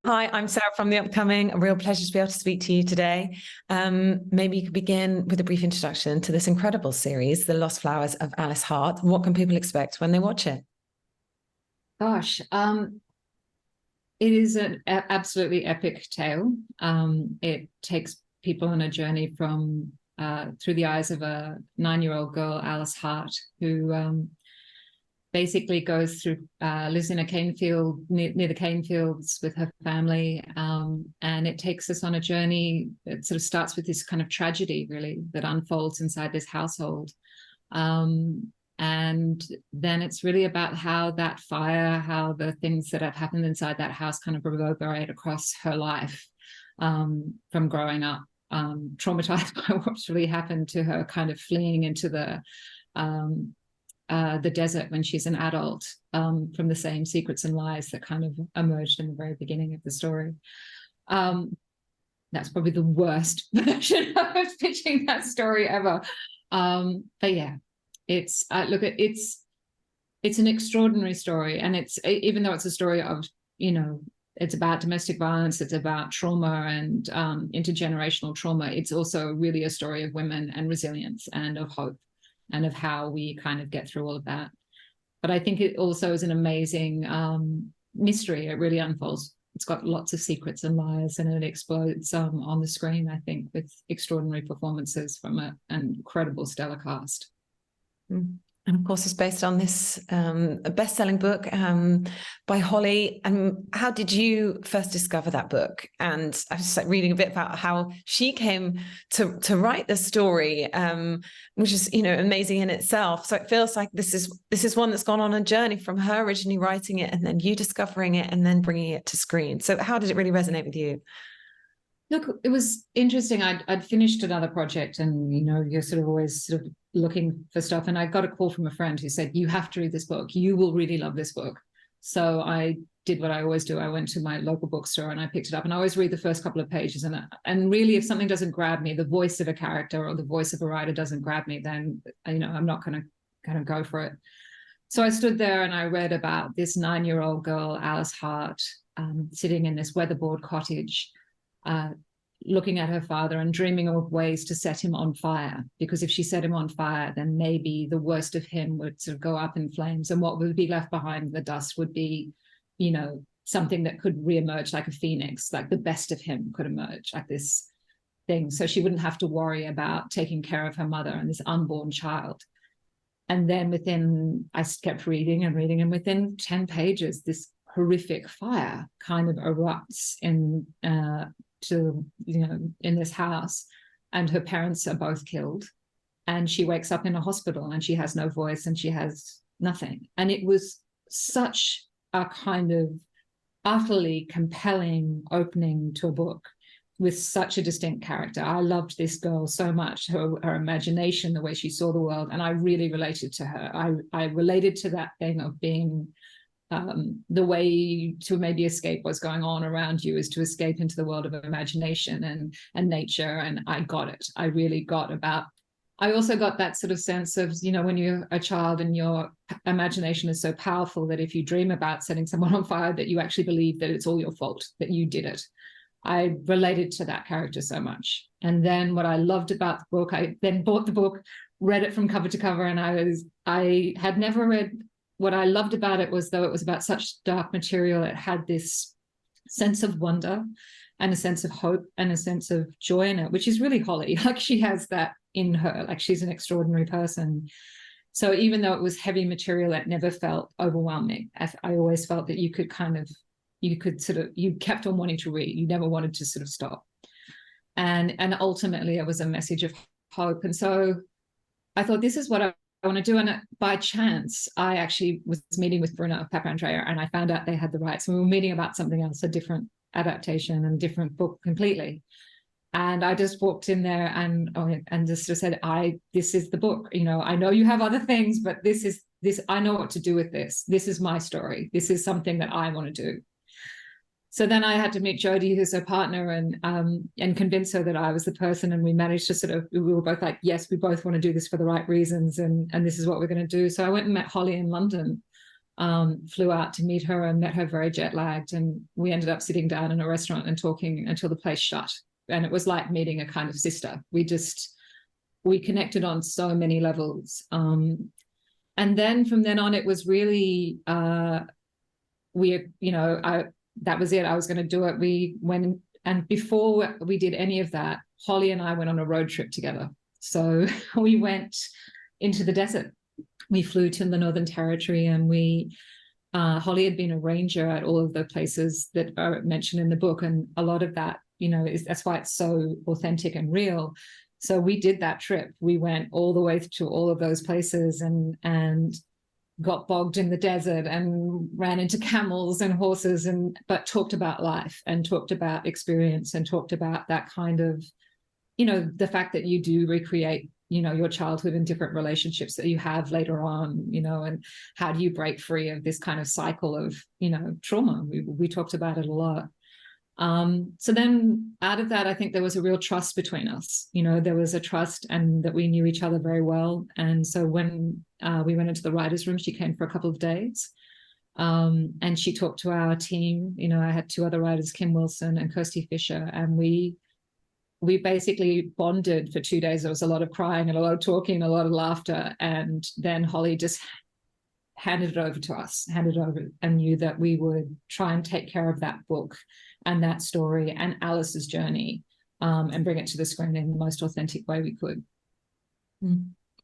Hi, I'm Sarah from The Upcoming. A real pleasure to be able to speak to you today. Maybe you could begin with a brief introduction to this incredible series, The Lost Flowers of Alice Hart. What can people expect when they watch it? Gosh, it is an absolutely epic tale. It takes people on a journey from through the eyes of a 9-year-old girl, Alice Hart, who basically goes through, lives in a cane field near the cane fields with her family. And it takes us on a journey. It sort of starts with this kind of tragedy, really, that unfolds inside this household. And then it's really about how that fire, how the things that have happened inside that house kind of reverberate across her life, from growing up traumatized by what's really happened to her, kind of fleeing into the desert when she's an adult, from the same secrets and lies that kind of emerged in the very beginning of the story. That's probably the worst version of pitching that story ever. But yeah, it's an extraordinary story, and it's, even though it's a story of, it's about domestic violence, it's about trauma and intergenerational trauma, it's also really a story of women and resilience and of hope and of how we kind of get through all of that. But I think it also is an amazing mystery. It really unfolds. It's got lots of secrets and lies, and it explodes on the screen, I think, with extraordinary performances from an incredible stellar cast. And of course, it's based on this a best-selling book by Holly. And how did you first discover that book? And I was just reading a bit about how she came to write the story, which is, amazing in itself. So it feels like this is one that's gone on a journey from her originally writing it, and then you discovering it, and then bringing it to screen. So how did it really resonate with you? Look, it was interesting. I'd finished another project, and you're sort of always sort of looking for stuff. And I got a call from a friend who said, "You have to read this book. You will really love this book." So I did what I always do. I went to my local bookstore and I picked it up. And I always read the first couple of pages. And really, if something doesn't grab me, the voice of a character or the voice of a writer doesn't grab me, then I'm not going to kind of go for it. So I stood there and I read about this 9-year-old girl, Alice Hart, sitting in this weatherboard cottage, looking at her father and dreaming of ways to set him on fire, because if she set him on fire, then maybe the worst of him would sort of go up in flames, and what would be left behind in the dust would be, something that could reemerge like a phoenix, like the best of him could emerge, like this thing. So she wouldn't have to worry about taking care of her mother and this unborn child. And then I kept reading and reading, and within 10 pages, this horrific fire kind of erupts in this house, and her parents are both killed, and she wakes up in a hospital and she has no voice and she has nothing. And it was such a kind of utterly compelling opening to a book with such a distinct character. I loved this girl so much, her imagination, the way she saw the world, and I really related to her. I related to that thing of being the way to maybe escape what's going on around you is to escape into the world of imagination and nature. And I got it. I really got about. I also got that sort of sense of, when you're a child and your imagination is so powerful that if you dream about setting someone on fire, that you actually believe that it's all your fault, that you did it. I related to that character so much. And then what I loved about the book, I then bought the book, read it from cover to cover, and I had never read. What I loved about it was, though it was about such dark material, it had this sense of wonder and a sense of hope and a sense of joy in it, which is really Holly. Like, she has that in her, like she's an extraordinary person. So even though it was heavy material, it never felt overwhelming. I always felt that you kept on wanting to read. You never wanted to sort of stop. And ultimately it was a message of hope. And so I thought, this is what I want to do. And by chance, I actually was meeting with Bruna Papandrea, and I found out they had the rights. We were meeting about something else, a different adaptation and different book completely. And I just walked in there and just sort of said, this is the book. I know you have other things, but this. I know what to do with this. This is my story. This is something that I want to do. So then I had to meet Jodie, who's her partner, and convince her that I was the person. And we managed to we were both like, yes, we both want to do this for the right reasons. And this is what we're going to do. So I went and met Holly in London flew out to meet her and met her very jet lagged. And we ended up sitting down in a restaurant and talking until the place shut. And it was like meeting a kind of sister. We connected on so many levels. And then from then on, it was really, that was it. I was going to do it. We went, and before we did any of that, Holly and I went on a road trip together. So we went into the desert. We flew to the Northern Territory, and Holly had been a ranger at all of the places that are mentioned in the book. And a lot of that, that's why it's so authentic and real. So we did that trip. We went all the way to all of those places and got bogged in the desert and ran into camels and horses, but talked about life and talked about experience and talked about that kind of, the fact that you do recreate, your childhood and different relationships that you have later on, and how do you break free of this kind of cycle of, trauma. We talked about it a lot. So then out of that, I think there was a real trust between us. There was a trust, and that we knew each other very well. And so when we went into the writer's room, she came for a couple of days, and she talked to our team. I had two other writers, Kim Wilson and Kirsty Fisher, and we basically bonded for 2 days. There was a lot of crying and a lot of talking, a lot of laughter. And then Holly just handed it over and knew that we would try and take care of that book and that story and Alice's journey, and bring it to the screen in the most authentic way we could.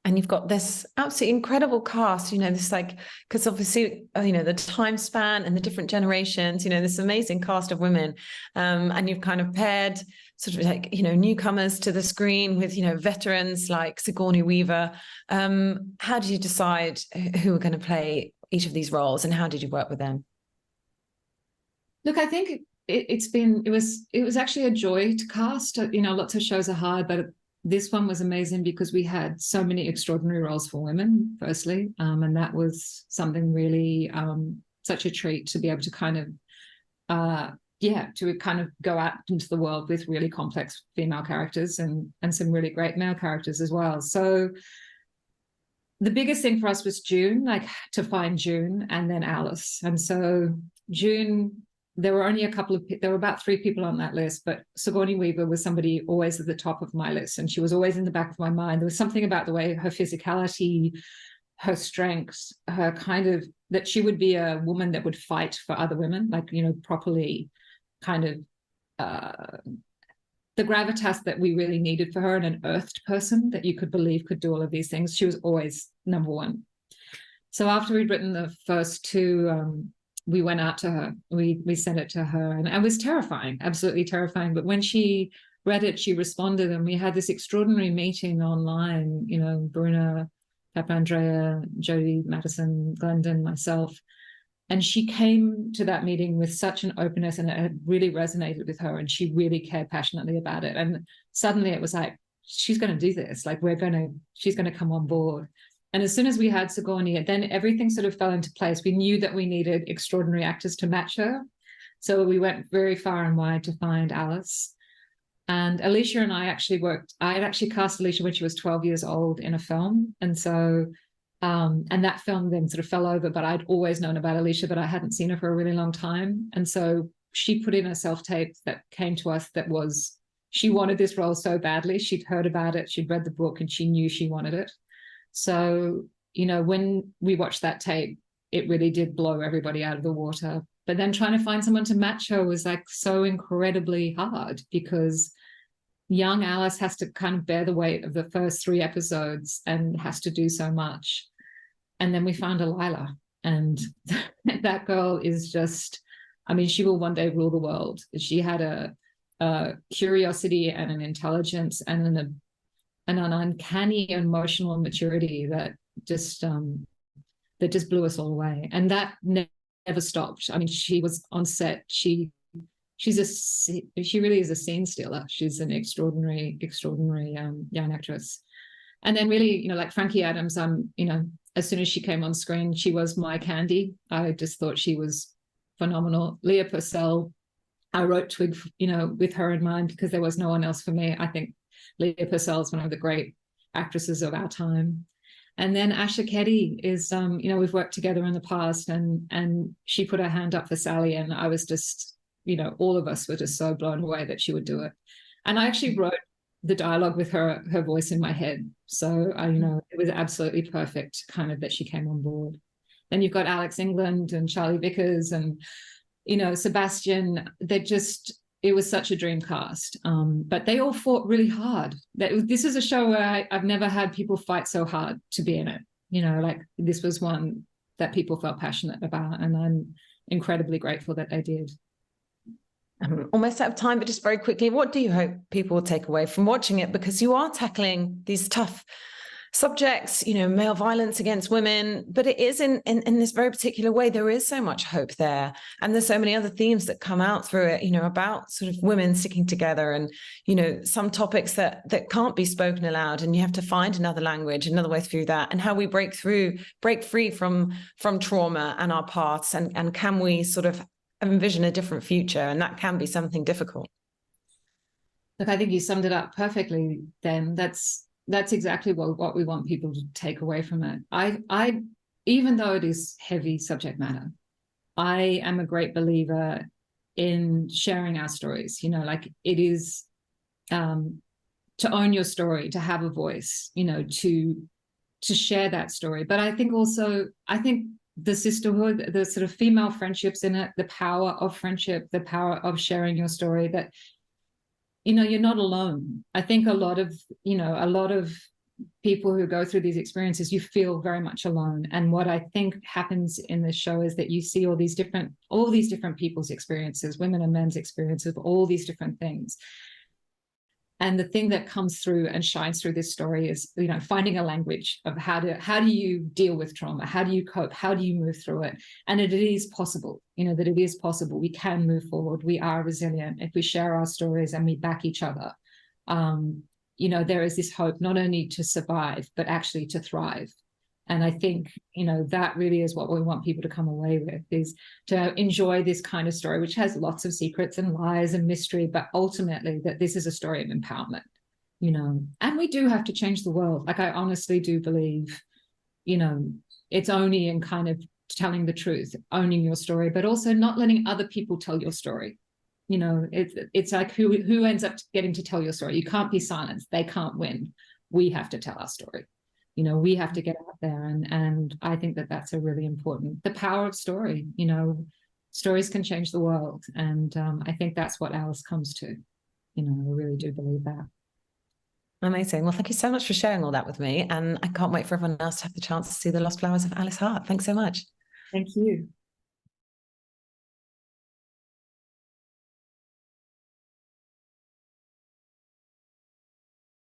And you've got this absolutely incredible cast, this because obviously, the time span and the different generations, this amazing cast of women. And you've kind of paired sort of newcomers to the screen with, veterans like Sigourney Weaver. How did you decide who were going to play each of these roles, and how did you work with them? Look, I think it was actually a joy to cast. Lots of shows are hard, but this one was amazing because we had so many extraordinary roles for women, firstly. And that was something really, such a treat to be able to kind of, go out into the world with really complex female characters and some really great male characters as well. So the biggest thing for us was June, to find June, and then Alice. And so June, there were only there were about 3 people on that list, but Sigourney Weaver was somebody always at the top of my list, and she was always in the back of my mind. There was something about the way her physicality, her strengths, her kind of, that she would be a woman that would fight for other women, properly kind of, the gravitas that we really needed for her, and an earthed person that you could believe could do all of these things. She was always number one. So after we'd written the first 2, we went out to her, we sent it to her, and it was terrifying, absolutely terrifying. But when she read it, she responded, and we had this extraordinary meeting online, Bruna, Papandrea, Jodie, Madison, Glendon, myself. And she came to that meeting with such an openness, and it had really resonated with her, and she really cared passionately about it. And suddenly it was like, she's going to do this, she's going to come on board. And as soon as we had Sigourney, then everything sort of fell into place. We knew that we needed extraordinary actors to match her. So we went very far and wide to find Alice. And Alicia and I actually worked, I had actually cast Alicia when she was 12 years old in a film. And so, and that film then sort of fell over, but I'd always known about Alicia, but I hadn't seen her for a really long time. And so she put in a self-tape that came to us that was, she wanted this role so badly. She'd heard about it, she'd read the book, and she knew she wanted it. So, when we watched that tape, it really did blow everybody out of the water. But then trying to find someone to match her was so incredibly hard, because young Alice has to kind of bear the weight of the first 3 episodes and has to do so much. And then we found Delilah, and that girl is just, she will one day rule the world. She had a curiosity and an intelligence and an uncanny emotional maturity that just blew us all away. And that never stopped. She was on set. She really is a scene stealer. She's an extraordinary young actress. And then really, like Frankie Adams, as soon as she came on screen, she was my candy. I just thought she was phenomenal. Leah Purcell, I wrote Twig, with her in mind, because there was no one else for me. I think Leah Purcell is one of the great actresses of our time. And then Asha Keddy is, you know, we've worked together in the past, and she put her hand up for Sally, and I was just, you know, all of us were just so blown away that she would do it. And I actually wrote the dialogue with her voice in my head. So I, you know, it was absolutely perfect kind of that she came on board. Then you've got Alex England and Charlie Vickers and, you know, Sebastian. It was such a dream cast. But they all fought really hard. This is a show where I've never had people fight so hard to be in it. You know, like this was one that people felt passionate about, and I'm incredibly grateful that they did. I'm almost out of time, but just very quickly, what do you hope people will take away from watching it? Because you are tackling these tough subjects, you know, male violence against women, but it is in this very particular way. There is so much hope there. And there's so many other themes that come out through it, you know, about sort of women sticking together and, you know, some topics that can't be spoken aloud, and you have to find another language, another way through that, and how we break free from trauma and our paths, and can we sort of envision a different future, and that can be something difficult. Look, I think you summed it up perfectly then. That's exactly what we want people to take away from it. I even though it is heavy subject matter, I am a great believer in sharing our stories. You know, like it is to own your story, to have a voice, you know, to share that story. But I think the sisterhood, the sort of female friendships in it, the power of friendship, the power of sharing your story, that, you know, you're not alone. I think a lot of people who go through these experiences, you feel very much alone. And what I think happens in this show is that you see all these different people's experiences, women and men's experiences, all these different things. And the thing that comes through and shines through this story is, you know, finding a language of how do you deal with trauma? How do you cope? How do you move through it? And it is possible, you know, that it is possible. We can move forward. We are resilient if we share our stories and we back each other. You know, there is this hope not only to survive, but actually to thrive. And I think, you know, that really is what we want people to come away with, is to enjoy this kind of story, which has lots of secrets and lies and mystery, but ultimately that this is a story of empowerment, you know. And we do have to change the world. Like, I honestly do believe, you know, it's only in kind of telling the truth, owning your story, but also not letting other people tell your story. You know, it's like who ends up getting to tell your story? You can't be silenced. They can't win. We have to tell our story. You know, we have to get out there, and I think that that's a really important, the power of story. You know, stories can change the world, and I think that's what Alice comes to. You know, I really do believe that. Amazing. Well, thank you so much for sharing all that with me, and I can't wait for everyone else to have the chance to see The Lost Flowers of Alice Hart. Thanks so much. Thank you.